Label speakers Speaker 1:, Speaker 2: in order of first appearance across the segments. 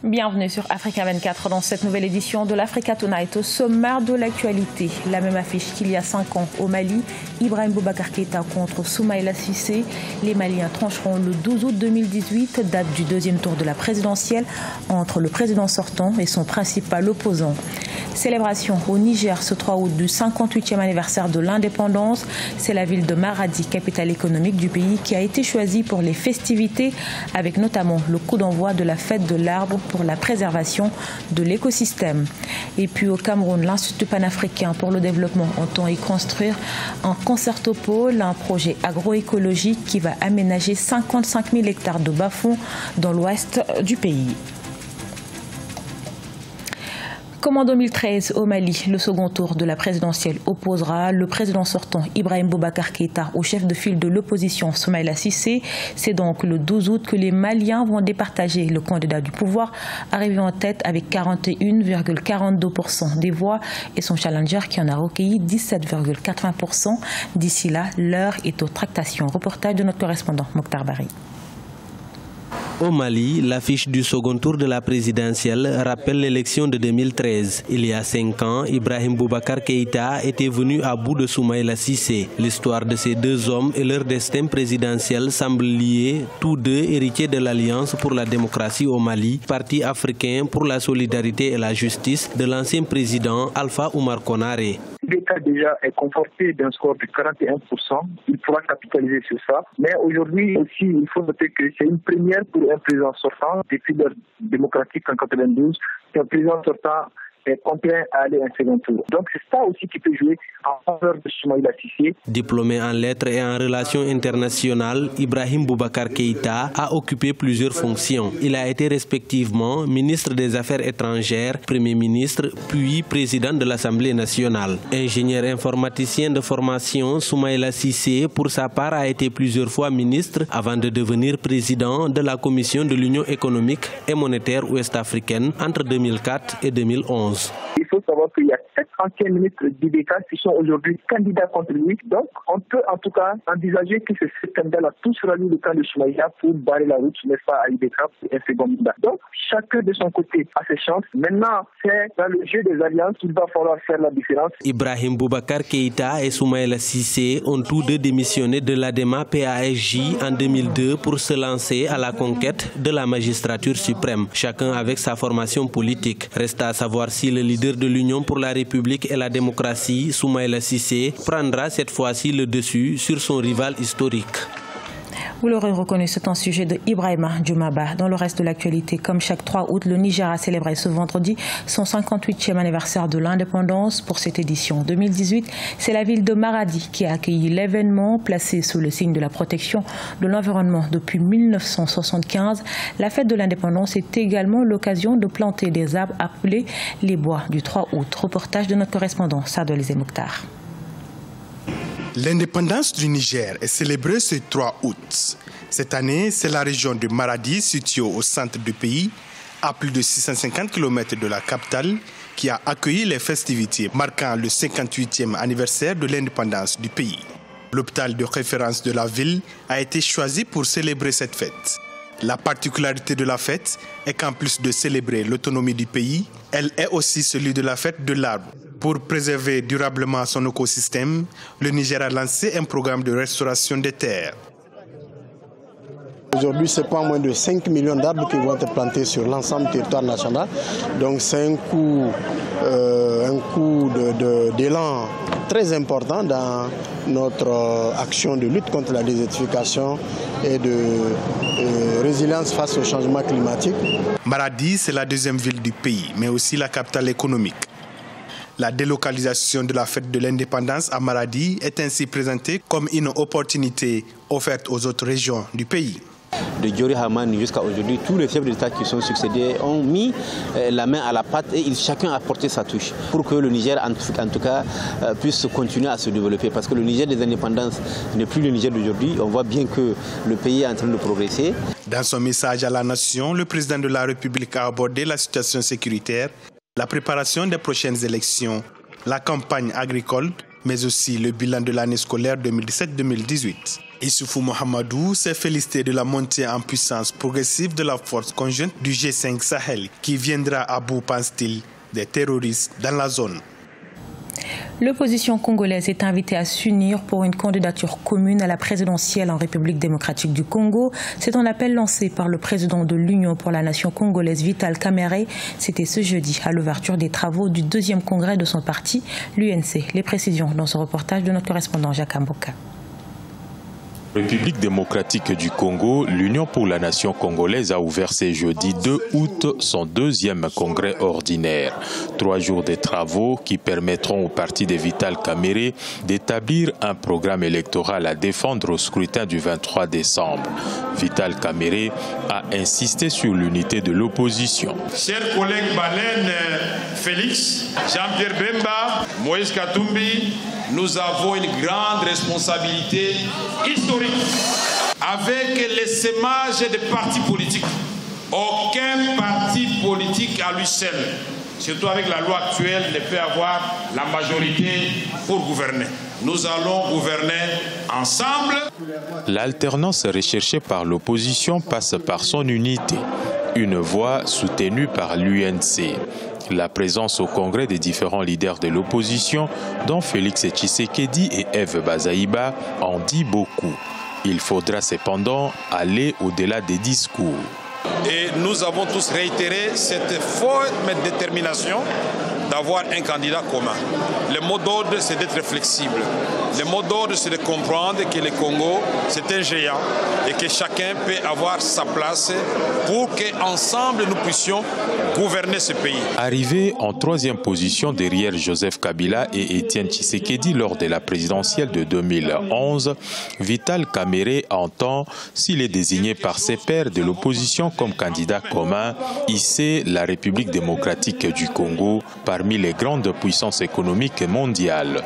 Speaker 1: Bienvenue sur Africa 24 dans cette nouvelle édition de l'Africa Tonight. Au sommaire de l'actualité, la même affiche qu'il y a 5 ans au Mali, Ibrahim Boubacar Keïta contre Soumaïla Cissé. Les Maliens trancheront le 12 août 2018, date du deuxième tour de la présidentielle, entre le président sortant et son principal opposant. Célébration au Niger ce 3 août du 58e anniversaire de l'indépendance. C'est la ville de Maradi, capitale économique du pays, qui a été choisie pour les festivités, avec notamment le coup d'envoi de la fête de l'arbre pour la préservation de l'écosystème. Et puis au Cameroun, l'Institut panafricain pour le développement entend y construire un concertopole, un projet agroécologique qui va aménager 55 000 hectares de bas-fonds dans l'ouest du pays. Comme en 2013 au Mali, le second tour de la présidentielle opposera le président sortant Ibrahim Boubacar Keïta au chef de file de l'opposition Soumaïla Cissé. C'est donc le 12 août que les Maliens vont départager le candidat du pouvoir, arrivé en tête avec 41,42% des voix, et son challenger qui en a recueilli 17,80%. D'ici là, l'heure est aux tractations. Reportage de notre correspondant Mokhtar Bari.
Speaker 2: Au Mali, l'affiche du second tour de la présidentielle rappelle l'élection de 2013. Il y a 5 ans, Ibrahim Boubacar Keïta était venu à bout de Soumaïla Cissé. L'histoire de ces deux hommes et leur destin présidentiel semblent liés, tous deux héritiers de l'Alliance pour la démocratie au Mali, parti africain pour la solidarité et la justice de l'ancien président Alpha Oumar Konaré.
Speaker 3: L'État déjà est conforté d'un score de 41%. Il pourra capitaliser sur ça. Mais aujourd'hui aussi, il faut noter que c'est une première pour un président sortant depuis l'ère démocratique en 92. C'est un président sortant est contraint à aller en second tour. Donc c'est ça aussi qui peut jouer en faveur de Soumaïla Cissé.
Speaker 2: Diplômé en lettres et en relations internationales, Ibrahim Boubacar Keïta a occupé plusieurs fonctions. Il a été respectivement ministre des Affaires étrangères, Premier ministre, puis président de l'Assemblée nationale. Ingénieur informaticien de formation, Soumaïla Cissé, pour sa part, a été plusieurs fois ministre avant de devenir président de la Commission de l'Union économique et monétaire ouest-africaine entre 2004 et 2011.
Speaker 3: Il faut savoir qu'il y a 7 anciens ministres d'IBK qui sont aujourd'hui candidats contre lui. Donc, on peut en tout cas envisager que ces candidats-là tous rallient le camp de Soumaïla pour barrer la route, n'est-ce pas, à IBK pour un second mandat. Donc, chacun de son côté a ses chances. Maintenant, c'est dans le jeu des alliances qu'il va falloir faire la différence.
Speaker 2: Ibrahim Boubacar Keïta et Soumaïla Cissé ont tous deux démissionné de l'ADEMA PASJ en 2002 pour se lancer à la conquête de la magistrature suprême, chacun avec sa formation politique. Reste à savoir si le leader de l'Union pour la République et la démocratie, Soumaïla Cissé, prendra cette fois-ci le dessus sur son rival historique.
Speaker 1: Vous l'aurez reconnu, c'est un sujet de Ibrahima Djoumaba. Dans le reste de l'actualité, comme chaque 3 août, le Niger a célébré ce vendredi son 58e anniversaire de l'indépendance. Pour cette édition 2018, c'est la ville de Maradi qui a accueilli l'événement, placé sous le signe de la protection de l'environnement depuis 1975. La fête de l'indépendance est également l'occasion de planter des arbres appelés les bois du 3 août. Reportage de notre correspondant Sadolizé Mokhtar.
Speaker 4: L'indépendance du Niger est célébrée ce 3 août. Cette année, c'est la région de Maradi, située au centre du pays, à plus de 650 km de la capitale, qui a accueilli les festivités marquant le 58e anniversaire de l'indépendance du pays. L'hôpital de référence de la ville a été choisi pour célébrer cette fête. La particularité de la fête est qu'en plus de célébrer l'autonomie du pays, elle est aussi celui de la fête de l'arbre. Pour préserver durablement son écosystème, le Niger a lancé un programme de restauration des terres.
Speaker 5: Aujourd'hui, ce n'est pas moins de 5 millions d'arbres qui vont être plantés sur l'ensemble du territoire national. Donc c'est un coup d'élan très important dans notre action de lutte contre la désertification et de résilience face au changement climatique.
Speaker 4: Maradi, c'est la deuxième ville du pays, mais aussi la capitale économique. La délocalisation de la fête de l'indépendance à Maradi est ainsi présentée comme une opportunité offerte aux autres régions du pays.
Speaker 6: De Diori Hamani jusqu'à aujourd'hui, tous les chefs d'État qui sont succédés ont mis la main à la pâte et chacun a apporté sa touche pour que le Niger, en tout cas, puisse continuer à se développer. Parce que le Niger des indépendances n'est plus le Niger d'aujourd'hui. On voit bien que le pays est en train de progresser.
Speaker 4: Dans son message à la nation, le président de la République a abordé la situation sécuritaire, la préparation des prochaines élections, la campagne agricole mais aussi le bilan de l'année scolaire 2017-2018. Issoufou Mohamedou s'est félicité de la montée en puissance progressive de la force conjointe du G5 Sahel qui viendra à bout, pense-t-il, des terroristes dans la zone.
Speaker 1: L'opposition congolaise est invitée à s'unir pour une candidature commune à la présidentielle en République démocratique du Congo. C'est un appel lancé par le président de l'Union pour la nation congolaise, Vital Kamerhe. C'était ce jeudi à l'ouverture des travaux du 2e congrès de son parti, l'UNC. Les précisions dans ce reportage de notre correspondant Jacques Amboka.
Speaker 7: République démocratique du Congo, l'Union pour la nation congolaise a ouvert ce jeudi 2 août son 2e congrès ordinaire. 3 jours de travaux qui permettront au parti de Vital Kamerhe d'établir un programme électoral à défendre au scrutin du 23 décembre. Vital Kamerhe a insisté sur l'unité de l'opposition.
Speaker 8: Chers collègues Baleine, Félix, Jean-Pierre Bemba, Moïse Katumbi, nous avons une grande responsabilité historique. Avec l'essaimage des partis politiques, aucun parti politique à lui seul, surtout avec la loi actuelle, ne peut avoir la majorité pour gouverner. Nous allons gouverner ensemble.
Speaker 7: L'alternance recherchée par l'opposition passe par son unité, une voix soutenue par l'UNC. La présence au Congrès des différents leaders de l'opposition, dont Félix Tshisekedi et Eve Bazaïba, en dit beaucoup. Il faudra cependant aller au-delà des discours.
Speaker 8: Et nous avons tous réitéré cette forte détermination d'avoir un candidat commun. Le mot d'ordre, c'est d'être flexible. Le mot d'ordre, c'est de comprendre que le Congo, c'est un géant et que chacun peut avoir sa place pour qu'ensemble nous puissions gouverner ce pays.
Speaker 7: Arrivé en 3e position derrière Joseph Kabila et Étienne Tshisekedi lors de la présidentielle de 2011, Vital Kamerhe entend, s'il est désigné par ses pairs de l'opposition comme candidat commun, hisser la République démocratique du Congo parmi les grandes puissances économiques mondiales.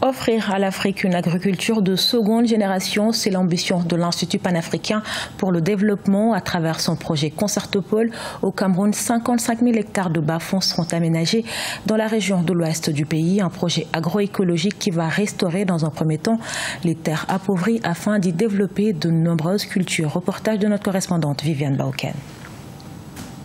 Speaker 1: Offrir à l'Afrique une agriculture de seconde génération, c'est l'ambition de l'Institut panafricain pour le développement à travers son projet Concertopole. Au Cameroun, 55 000 hectares de bas-fonds seront aménagés dans la région de l'ouest du pays. Un projet agroécologique qui va restaurer dans un premier temps les terres appauvries afin d'y développer de nombreuses cultures. Reportage de notre correspondante Viviane Baoken.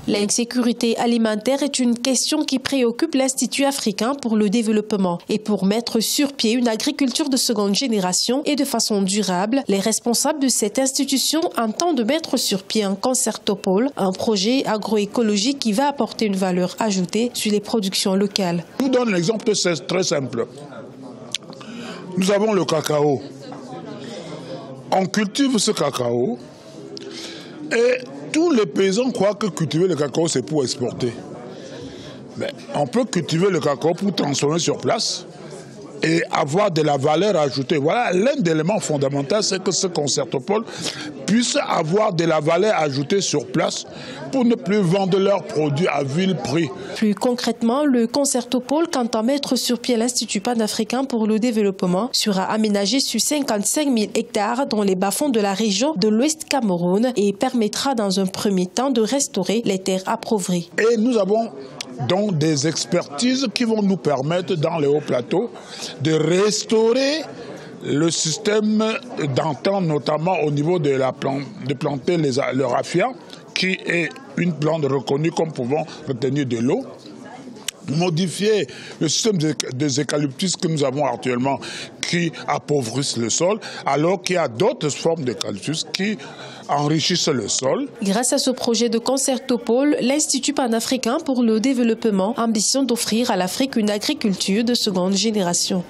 Speaker 9: L'insécurité alimentaire est une question qui préoccupe l'Institut africain pour le développement. Et pour mettre sur pied une agriculture de seconde génération et de façon durable, les responsables de cette institution entendent mettre sur pied un Concertopole, un projet agroécologique qui va apporter une valeur ajoutée sur les productions locales.
Speaker 10: Je vous donne un exemple très simple. Nous avons le cacao. On cultive ce cacao et tous les paysans croient que cultiver le cacao, c'est pour exporter. Mais on peut cultiver le cacao pour transformer sur place et avoir de la valeur ajoutée. Voilà, l'un des éléments fondamentaux, c'est que ce Concertopole puisse avoir de la valeur ajoutée sur place pour ne plus vendre leurs produits à vil prix.
Speaker 9: Plus concrètement, le Concertopole, quant à mettre sur pied l'Institut panafricain pour le développement, sera aménagé sur 55 000 hectares dans les bas-fonds de la région de l'Ouest Cameroun et permettra dans un premier temps de restaurer les terres appauvries.
Speaker 10: Et nous avons donc des expertises qui vont nous permettre dans les hauts plateaux de restaurer le système d'antan, notamment au niveau de planter le raffia, qui est une plante reconnue comme pouvant retenir de l'eau. Modifier le système des eucalyptus que nous avons actuellement qui appauvrissent le sol, alors qu'il y a d'autres formes d'eucalyptus qui enrichissent le sol.
Speaker 9: Grâce à ce projet de Concertopole, l'Institut panafricain pour le développement ambitionne d'offrir à l'Afrique une agriculture de seconde génération.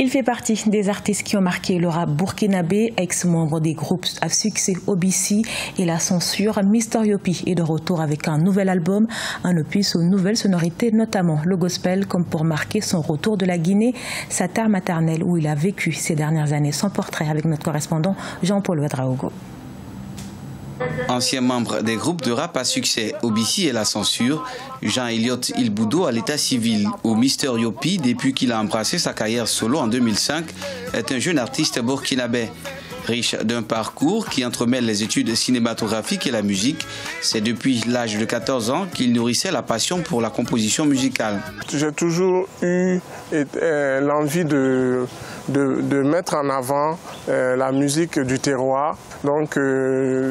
Speaker 1: Il fait partie des artistes qui ont marqué le rap burkinabé, ex-membre des groupes à succès OBC et la censure. Mister Yopi est de retour avec un nouvel album, un opus aux nouvelles sonorités, notamment le gospel, comme pour marquer son retour de la Guinée, sa terre maternelle où il a vécu ces dernières années. Son portrait avec notre correspondant Jean-Paul Ouedraogo.
Speaker 11: Ancien membre des groupes de rap à succès OBC et la censure, Jean-Eliott Ilboudo à l'état civil ou Mister Yopi depuis qu'il a embrassé sa carrière solo en 2005 est un jeune artiste burkinabé. Riche d'un parcours qui entremêle les études cinématographiques et la musique, c'est depuis l'âge de 14 ans qu'il nourrissait la passion pour la composition musicale.
Speaker 12: J'ai toujours eu l'envie de mettre en avant la musique du terroir. Donc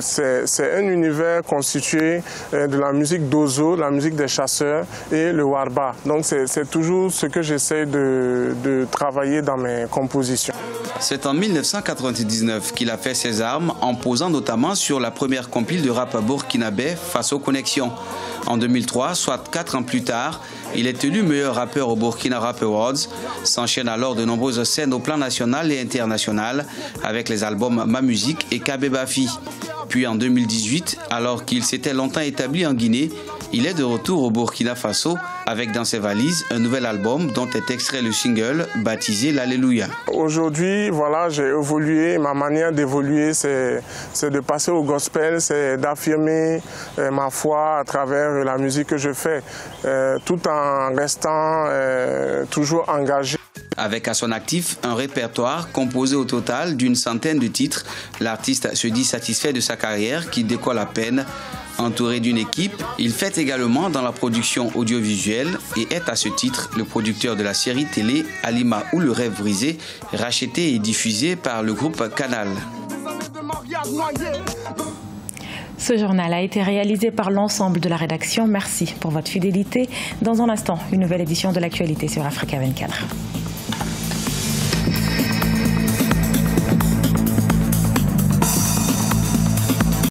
Speaker 12: c'est un univers constitué de la musique d'Ozo, la musique des chasseurs et le warba. Donc c'est toujours ce que j'essaie de travailler dans mes compositions.
Speaker 11: C'est en 1999 qu'il a fait ses armes en posant notamment sur la première compile de rap burkinabé Faso Connexion. En 2003, soit 4 ans plus tard, il est élu meilleur rappeur au Burkina Rap Awards. S'enchaînent alors de nombreuses scènes au plan national et international avec les albums Ma Musique et Kabé Bafi. Puis en 2018, alors qu'il s'était longtemps établi en Guinée, il est de retour au Burkina Faso avec dans ses valises un nouvel album dont est extrait le single baptisé l'Alléluia.
Speaker 12: Aujourd'hui, voilà, j'ai évolué. Ma manière d'évoluer, c'est de passer au gospel, c'est d'affirmer ma foi à travers la musique que je fais, tout en restant toujours engagé.
Speaker 11: Avec à son actif un répertoire composé au total d'une centaine de titres, l'artiste se dit satisfait de sa carrière qui décolle à peine. Entouré d'une équipe, il fait également dans la production audiovisuelle et est à ce titre le producteur de la série télé Alima ou le rêve brisé, rachetée et diffusée par le groupe Canal.
Speaker 1: Ce journal a été réalisé par l'ensemble de la rédaction. Merci pour votre fidélité. Dans un instant, une nouvelle édition de l'actualité sur Africa 24.